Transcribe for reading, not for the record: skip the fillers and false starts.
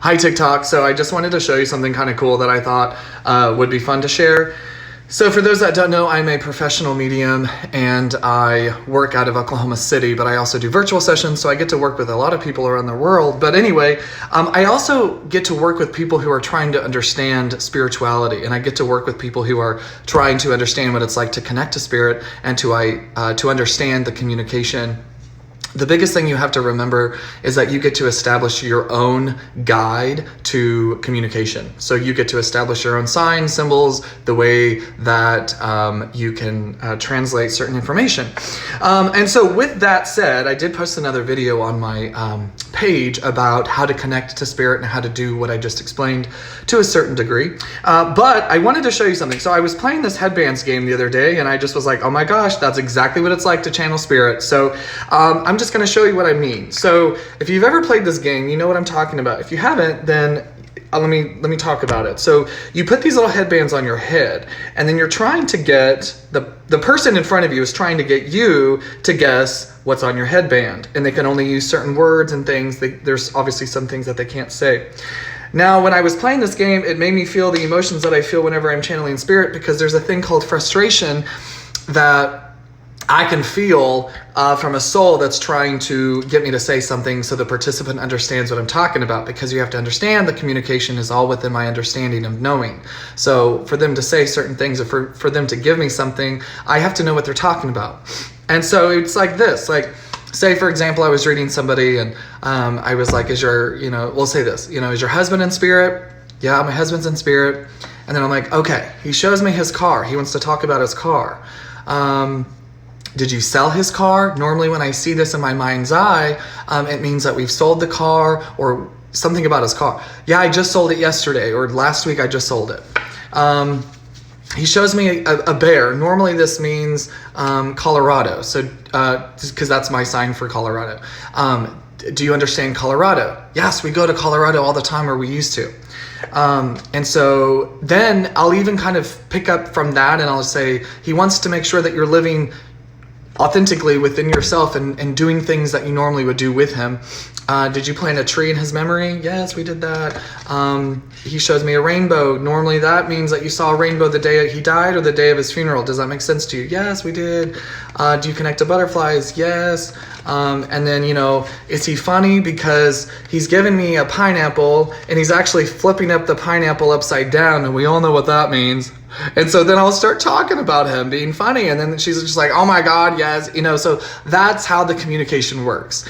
Hi TikTok. So I just wanted to show you something kind of cool that I thought would be fun to share. So for those that don't know, I'm a professional medium and I work out of Oklahoma City, but I also do virtual sessions, so I get to work with a lot of people around the world. But anyway, I also get to work with people who are trying to understand spirituality, and I get to work with people who are trying to understand what it's like to connect to spirit and to understand the communication. The biggest thing you have to remember is that you get to establish your own guide to communication. So you get to establish your own signs, symbols, the way that you can translate certain information. And so with that said, I did post another video on my page about how to connect to spirit and how to do what I just explained to a certain degree. But I wanted to show you something. So I was playing this headbands game the other day and I just was like, oh my gosh, that's exactly what it's like to channel spirit. So I'm just going to show you what I mean. So if you've ever played this game, you know what I'm talking about. If you haven't, then let me talk about it. So you put these little headbands on your head, and then you're trying to get the person in front of you is trying to get you to guess what's on your headband, and they can only use certain words and things. There's obviously some things that they can't say. Now, when I was playing this game, it made me feel the emotions that I feel whenever I'm channeling spirit, because there's a thing called frustration that I can feel from a soul that's trying to get me to say something so the participant understands what I'm talking about, because you have to understand the communication is all within my understanding of knowing. So for them to say certain things, or for them to give me something, I have to know what they're talking about. And so it's like this, like, say for example, I was reading somebody and I was like, is your, we'll say this, is your husband in spirit? Yeah, my husband's in spirit. And then I'm like, okay, he shows me his car. He wants to talk about his car. Did you sell his car? Normally when I see this in my mind's eye, it means that we've sold the car or something about his car. Yeah, I just sold it yesterday, or last week I just sold it. He shows me a bear. Normally this means Colorado, so because that's my sign for Colorado. Do you understand Colorado? Yes, we go to Colorado all the time, or we used to. And so then I'll even kind of pick up from that, and I'll say, he wants to make sure that you're living authentically within yourself and doing things that you normally would do with him. Did you plant a tree in his memory? Yes, we did that. He shows me a rainbow. Normally that means that you saw a rainbow the day he died or the day of his funeral. Does that make sense to you? Yes, we did. Do you connect to butterflies? Yes. And then, is he funny? Because he's given me a pineapple and he's actually flipping up the pineapple upside down, and we all know what that means. And so then I'll start talking about him being funny, and then she's just like, oh my God, yes. So that's how the communication works.